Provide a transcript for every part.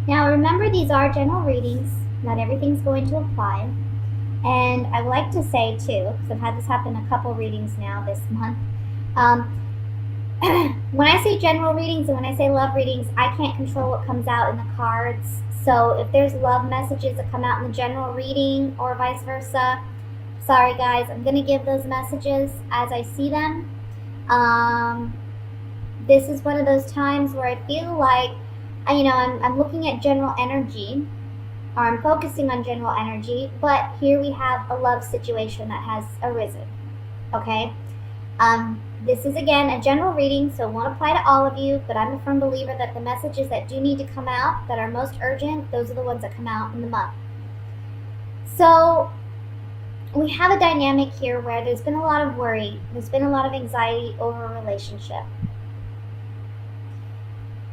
Now remember, these are general readings. Not everything's going to apply. And I would like to say too, because I've had this happen a couple readings now this month. When I say general readings and when I say love readings, I can't control what comes out in the cards. So if there's love messages that come out in the general reading or vice versa, sorry guys, I'm going to give those messages as I see them. This is one of those times where I feel like, I'm looking at general energy, or I'm focusing on general energy, but here we have a love situation that has arisen, okay? This is, again, a general reading, so it won't apply to all of you, but I'm a firm believer that the messages that do need to come out, that are most urgent, those are the ones that come out in the month. So we have a dynamic here where there's been a lot of worry, there's been a lot of anxiety over a relationship.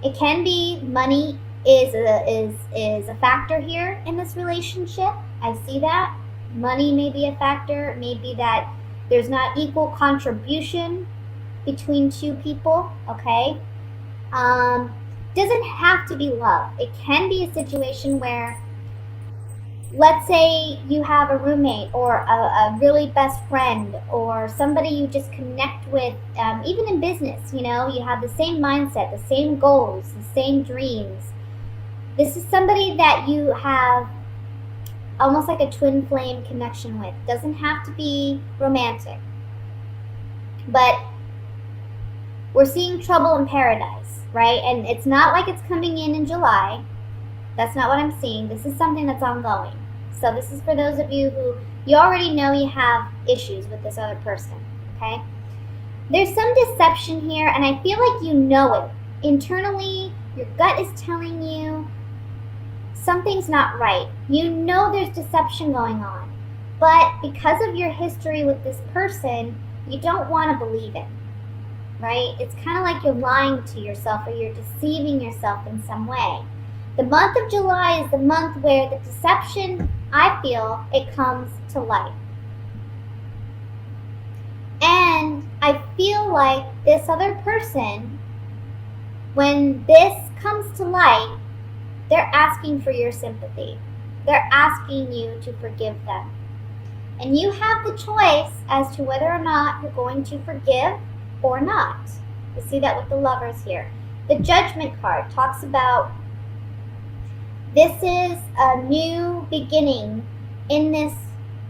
It can be money is a factor here in this relationship. I see that. Money may be a factor. It may be that there's not equal contribution between two people, okay? Doesn't have to be love. It can be a situation where, let's say you have a roommate or a really best friend or somebody you just connect with, even in business, you have the same mindset, the same goals, the same dreams. This is somebody that you have almost like a twin flame connection with. Doesn't have to be romantic. But we're seeing trouble in paradise, right? And it's not like it's coming in July. That's not what I'm seeing. This is something that's ongoing. So this is for those of you who you already know you have issues with this other person, okay? There's some deception here, and I feel like you know it. Internally, your gut is telling you something's not right. You know there's deception going on. But because of your history with this person, you don't want to believe it, right? It's kind of like you're lying to yourself or you're deceiving yourself in some way. The month of July is the month where the deception, I feel, it comes to light. And I feel like this other person, when this comes to light, they're asking for your sympathy. They're asking you to forgive them. And you have the choice as to whether or not you're going to forgive or not. You see that with the Lovers here. The Judgment card talks about this is a new beginning in this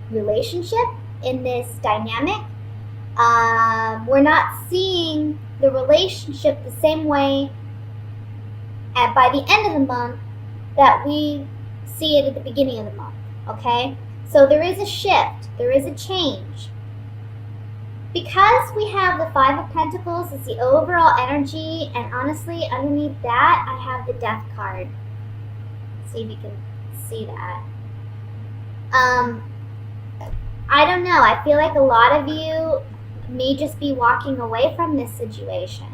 relationship, in this dynamic. We're not seeing the relationship the same way by the end of the month that we see it at the beginning of the month, okay? So there is a shift, there is a change. Because we have the Five of Pentacles as the overall energy, and honestly, underneath that, I have the Death card. See if you can see that. I don't know, I feel like a lot of you may just be walking away from this situation.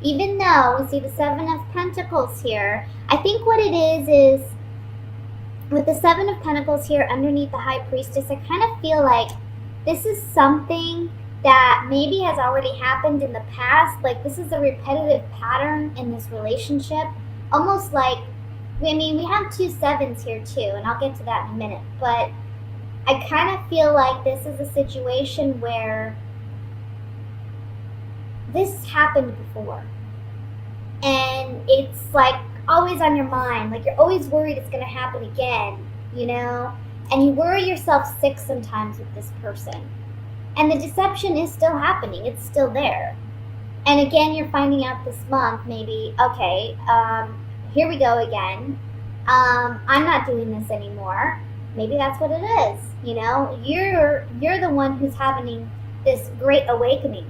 Even though we see the Seven of Pentacles here, I think what it is with the Seven of Pentacles here underneath the High Priestess, I kind of feel like this is something that maybe has already happened in the past. Like this is a repetitive pattern in this relationship. Almost like, we have two sevens here too, and I'll get to that in a minute. But I kind of feel like this is a situation where this happened before. And it's like always on your mind, like you're always worried it's going to happen again, and you worry yourself sick sometimes with this person. And the deception is still happening, it's still there. And again, you're finding out this month, maybe, okay, here we go again. I'm not doing this anymore. Maybe that's what it is, You're the one who's having this great awakening.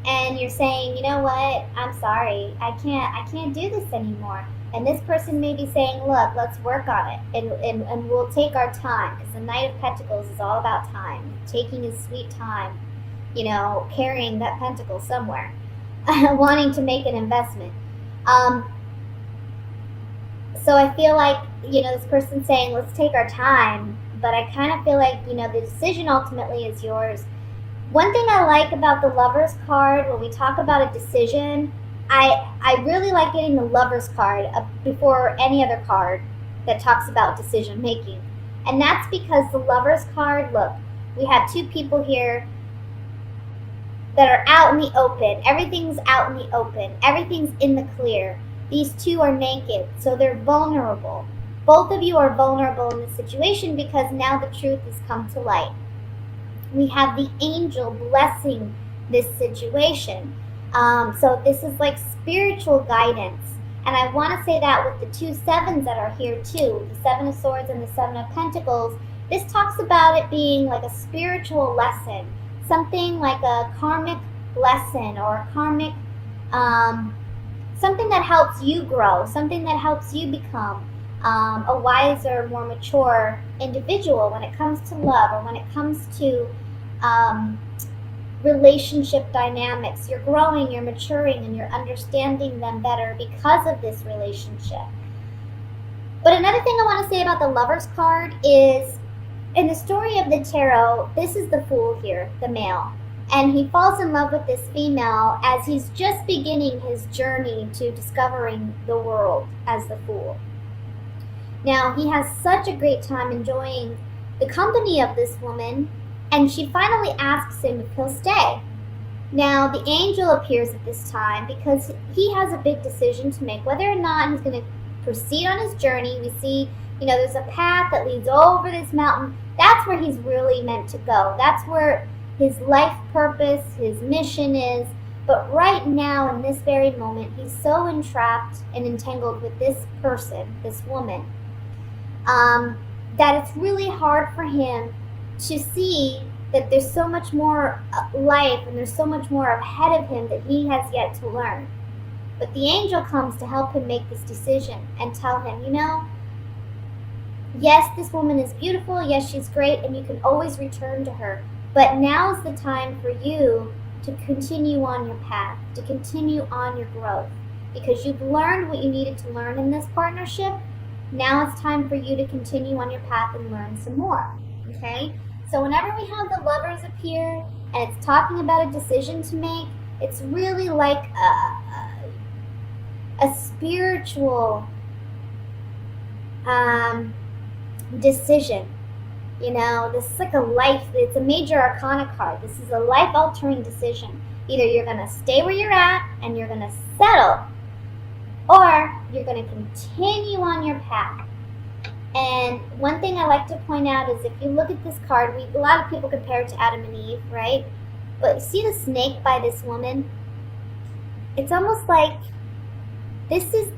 And you're saying, you know what, I'm sorry, I can't do this anymore. And this person may be saying, look, let's work on it, and we'll take our time, because the Knight of Pentacles is all about time, taking his sweet time, carrying that pentacle somewhere, wanting to make an investment. So I feel like, this person's saying, let's take our time, but I kind of feel like, the decision ultimately is yours. One thing I like about the Lovers card, when we talk about a decision, I really like getting the Lover's card before any other card that talks about decision making. And that's because the Lover's card, look, we have two people here that are out in the open. Everything's out in the open. Everything's in the clear. These two are naked, so they're vulnerable. Both of you are vulnerable in this situation because now the truth has come to light. We have the angel blessing this situation. So this is like spiritual guidance. And I want to say that with the two sevens that are here too, the Seven of Swords and the Seven of Pentacles, this talks about it being like a spiritual lesson, something like a karmic lesson or a karmic, something that helps you grow, something that helps you become a wiser, more mature individual when it comes to love or when it comes to relationship dynamics. You're growing, you're maturing, and you're understanding them better because of this relationship. But another thing I want to say about the Lover's card is, in the story of the tarot, this is the Fool here, the male. And he falls in love with this female as he's just beginning his journey to discovering the world as the Fool. Now, he has such a great time enjoying the company of this woman, and she finally asks him if he'll stay. Now, the angel appears at this time because he has a big decision to make, whether or not he's going to proceed on his journey. We see, there's a path that leads over this mountain. That's where he's really meant to go. That's where his life purpose, his mission is. But right now, in this very moment, he's so entrapped and entangled with this person, this woman, that it's really hard for him to see that there's so much more life and there's so much more ahead of him that he has yet to learn. But the angel comes to help him make this decision and tell him, yes, this woman is beautiful, yes, she's great, and you can always return to her. But now's the time for you to continue on your path, to continue on your growth. Because you've learned what you needed to learn in this partnership. Now it's time for you to continue on your path and learn some more. Okay? So whenever we have the Lovers appear and it's talking about a decision to make, it's really like a spiritual decision. This is like it's a major arcana card. This is a life-altering decision. Either you're going to stay where you're at and you're going to settle, or you're going to continue on your path. And one thing I like to point out is if you look at this card, a lot of people compare it to Adam and Eve, right? But you see the snake by this woman? It's almost like this is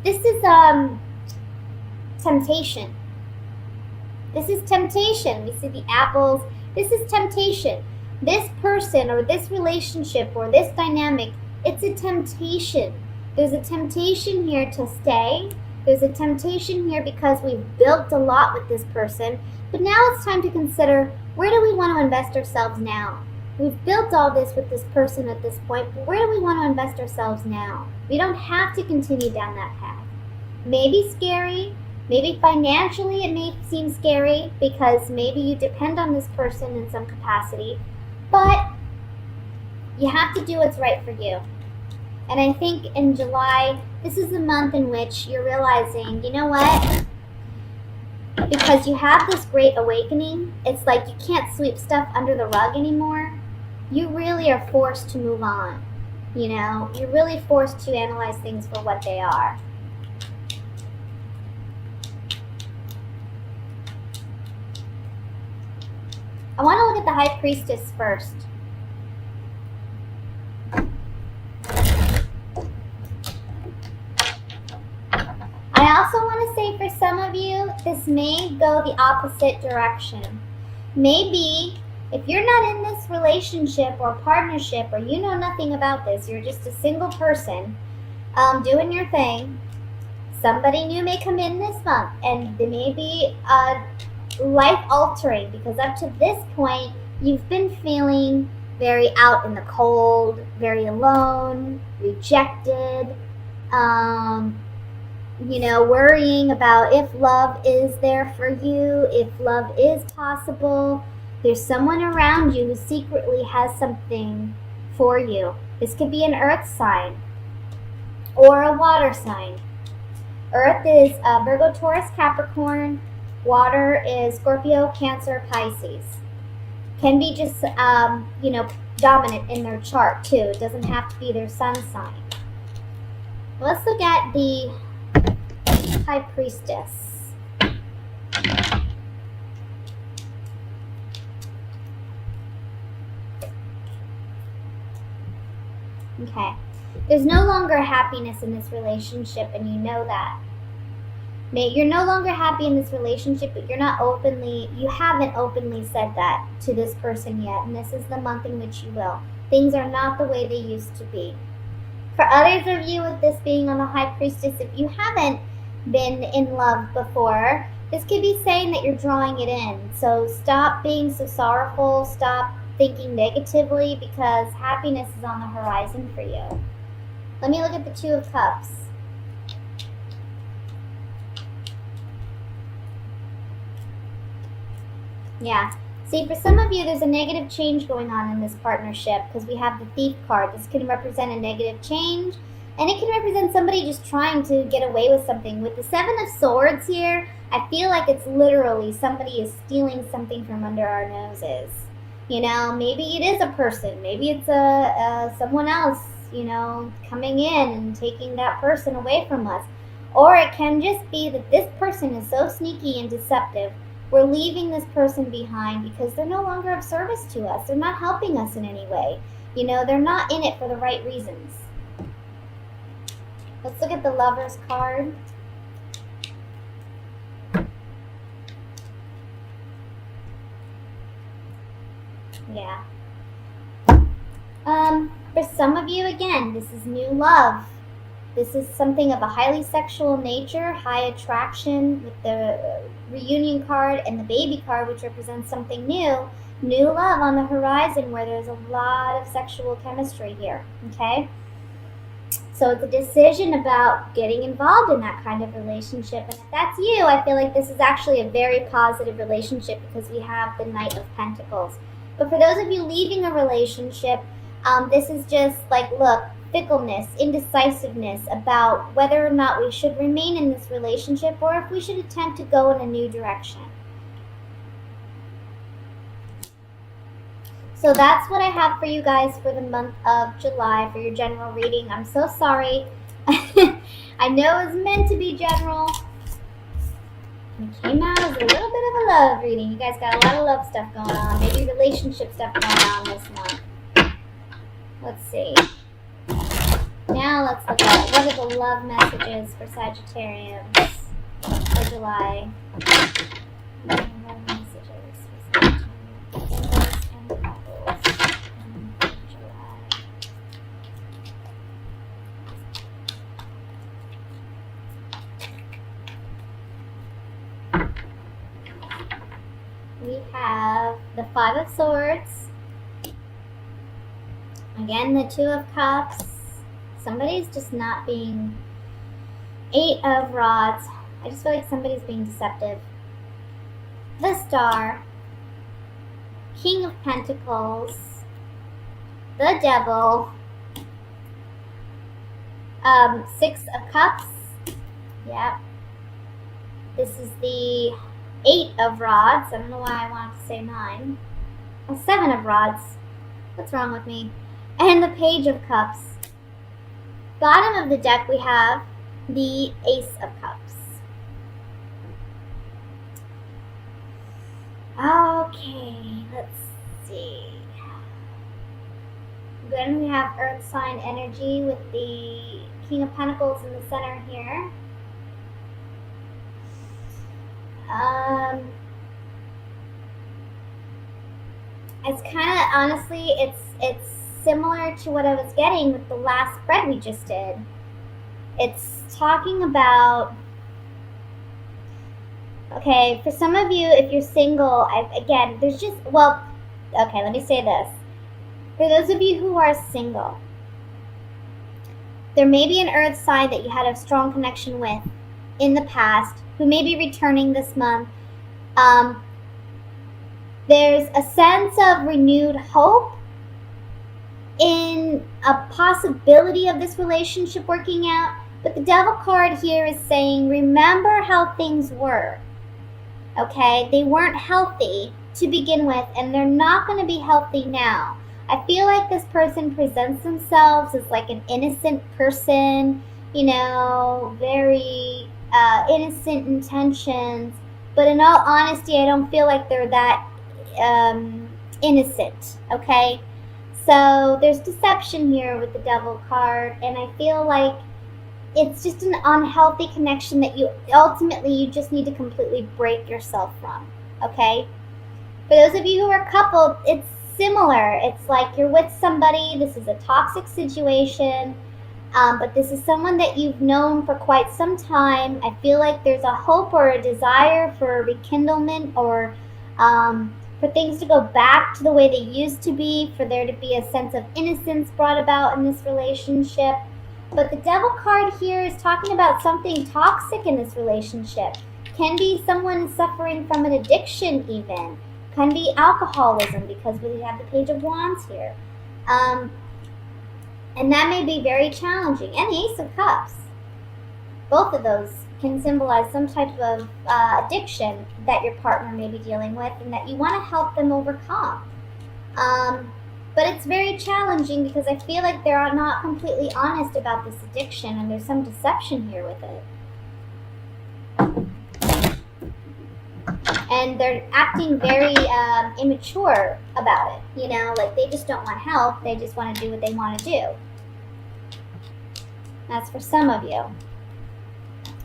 temptation. This is temptation. We see the apples. This is temptation. This person or this relationship or this dynamic, it's a temptation. There's a temptation here to stay. There's a temptation here because we've built a lot with this person. But now it's time to consider, where do we want to invest ourselves now? We've built all this with this person at this point, but where do we want to invest ourselves now? We don't have to continue down that path. Maybe scary. Maybe financially it may seem scary because maybe you depend on this person in some capacity. But you have to do what's right for you. And I think in July, this is the month in which you're realizing, you know what? Because you have this great awakening, it's like you can't sweep stuff under the rug anymore. You really are forced to move on. You're really forced to analyze things for what they are. I want to look at the High Priestess first. I also want to say for some of you, this may go the opposite direction. Maybe if you're not in this relationship or partnership or you know nothing about this, you're just a single person doing your thing, somebody new may come in this month and they may be life-altering because up to this point, you've been feeling very out in the cold, very alone, rejected, worrying about if love is there for you, if love is possible. There's someone around you who secretly has something for you. This could be an earth sign. or a water sign. Earth is Virgo, Taurus, Capricorn. Water is Scorpio, Cancer, Pisces. Can be just, dominant in their chart too. It doesn't have to be their sun sign. Let's look at the High Priestess. Okay. There's no longer happiness in this relationship, and you know that. You're no longer happy in this relationship, but you haven't openly said that to this person yet, and this is the month in which you will. Things are not the way they used to be. For others of you, with this being on the High Priestess, if you haven't been in love before, this could be saying that you're drawing it in. So stop being so sorrowful, stop thinking negatively, because happiness is on the horizon for you. Let me look at the Two of Cups. Yeah. See, for some of you, there's a negative change going on in this partnership because we have the Thief card. This can represent a negative change, and it can represent somebody just trying to get away with something. With the Seven of Swords here, I feel like it's literally somebody is stealing something from under our noses. Maybe it is a person. Maybe it's someone else, coming in and taking that person away from us. Or it can just be that this person is so sneaky and deceptive. We're leaving this person behind because they're no longer of service to us. They're not helping us in any way. They're not in it for the right reasons. Let's look at the Lovers card. Yeah. For some of you, again, this is new love. This is something of a highly sexual nature, high attraction with the reunion card and the baby card, which represents something new. New love on the horizon where there's a lot of sexual chemistry here, okay? So it's a decision about getting involved in that kind of relationship. And if that's you, I feel like this is actually a very positive relationship because we have the Knight of Pentacles. But for those of you leaving a relationship, this is just like, look, fickleness, indecisiveness about whether or not we should remain in this relationship or if we should attempt to go in a new direction. So that's what I have for you guys for the month of July for your general reading. I'm so sorry. I know it was meant to be general. It came out as a little bit of a love reading. You guys got a lot of love stuff going on. Maybe relationship stuff going on this month. Let's see. Now let's look at what are the love messages for Sagittarius for July. Love messages for Sagittarius and couples in July. We have the Five of Swords. Again, the Two of Cups. Somebody's just not being. Eight of Rods. I just feel like somebody's being deceptive. The Star. King of Pentacles. The Devil. Six of Cups. Yeah. This is the Eight of Rods. I don't know why I wanted to say 9. Seven of Rods. What's wrong with me? And the Page of Cups. Bottom of the deck we have the Ace of Cups. Okay, let's see. Then we have Earth sign energy with the King of Pentacles in the center here. It's kind of, honestly, it's similar to what I was getting with the last spread we just did. It's talking about, okay, for some of you, if you're single, again, there's just, well, okay, let me say this. For those of you who are single, there may be an earth sign that you had a strong connection with in the past who may be returning this month. There's a sense of renewed hope. in a possibility of this relationship working out. But the Devil card here is saying, remember how things were. Okay? They weren't healthy to begin with, and they're not going to be healthy now. I feel like this person presents themselves as like an innocent person, you know, very innocent intentions. But in all honesty, I don't feel like they're that innocent, okay? So there's deception here with the Devil card, and I feel like it's just an unhealthy connection that you just need to completely break yourself from, okay? For those of you who are coupled, it's similar. It's like you're with somebody, this is a toxic situation, but this is someone that you've known for quite some time. I feel like there's a hope or a desire for a rekindlement, or for things to go back to the way they used to be, for there to be a sense of innocence brought about in this relationship. But the Devil card here is talking about something toxic in this relationship. Can be someone suffering from an addiction even. Can be alcoholism, because we have the Page of Wands here. And that may be very challenging. And the Ace of Cups. Both of those can symbolize some type of addiction that your partner may be dealing with and that you want to help them overcome. But it's very challenging because I feel like they're not completely honest about this addiction, and there's some deception here with it. And they're acting very immature about it, you know, like they just don't want help, they just want to do what they want to do. That's for some of you.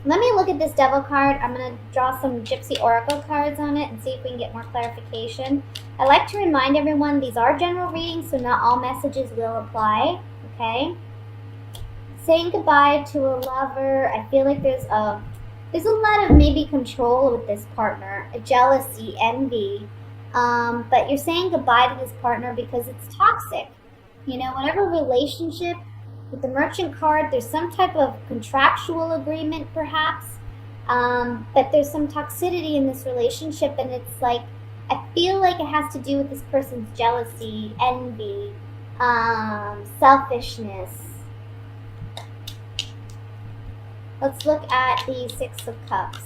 Let me look at this Devil card. I'm going to draw some Gypsy Oracle cards on it and see if we can get more clarification. I like to remind everyone these are general readings, so not all messages will apply, okay? Saying goodbye to a lover. I feel like there's a lot of maybe control with this partner, a jealousy, envy. But you're saying goodbye to this partner because it's toxic. You know, whatever relationship. With the Merchant card, there's some type of contractual agreement, perhaps, but there's some toxicity in this relationship, and it's like, I feel like it has to do with this person's jealousy, envy, selfishness. Let's look at the Six of Cups.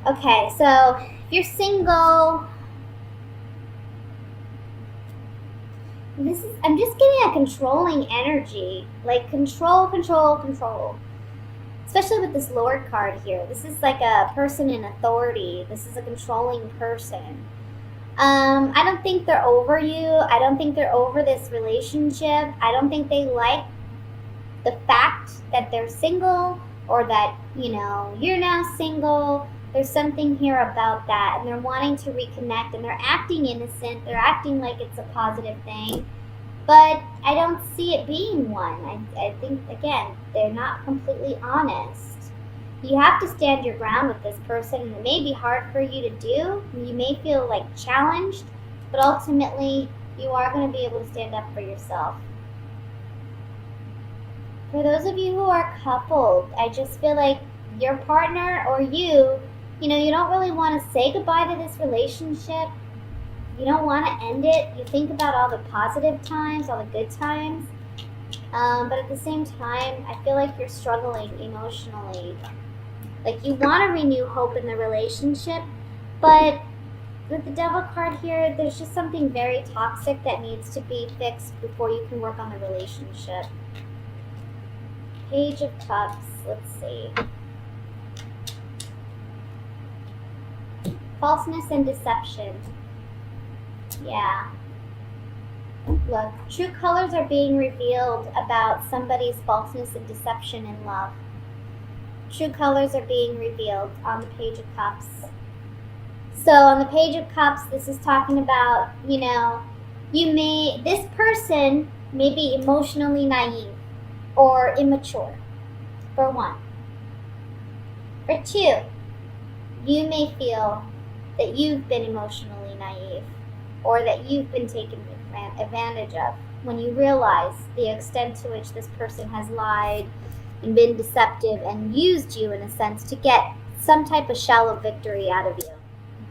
Okay, so if you're single, I'm just getting a controlling energy, like control. Especially with this Lord card here. This is like a person in authority. This is a controlling person. I don't think they're over you. I don't think they're over this relationship. I don't think they like the fact that they're single, or that, you know, you're now single. There's something here about that, and they're wanting to reconnect, and they're acting innocent. They're acting like it's a positive thing, but I don't see it being one. I think, again, they're not completely honest. You have to stand your ground with this person, and it may be hard for you to do. You may feel like challenged, but ultimately you are going to be able to stand up for yourself. For those of you who are coupled, I just feel like your partner or you know, you don't really want to say goodbye to this relationship. You don't want to end it. You think about all the positive times, all the good times. But at the same time, I feel like you're struggling emotionally. Like you want to renew hope in the relationship, but with the Devil card here, there's just something very toxic that needs to be fixed before you can work on the relationship. Page of Cups, let's see. Falseness and deception. Yeah. Look, true colors are being revealed about somebody's falseness and deception in love. True colors are being revealed on the Page of Cups. So on the Page of Cups, this is talking about, you know, this person may be emotionally naive or immature, for one. For two, you may feel that you've been emotionally naive, or that you've been taken advantage of when you realize the extent to which this person has lied, and been deceptive and used you in a sense to get some type of shallow victory out of you.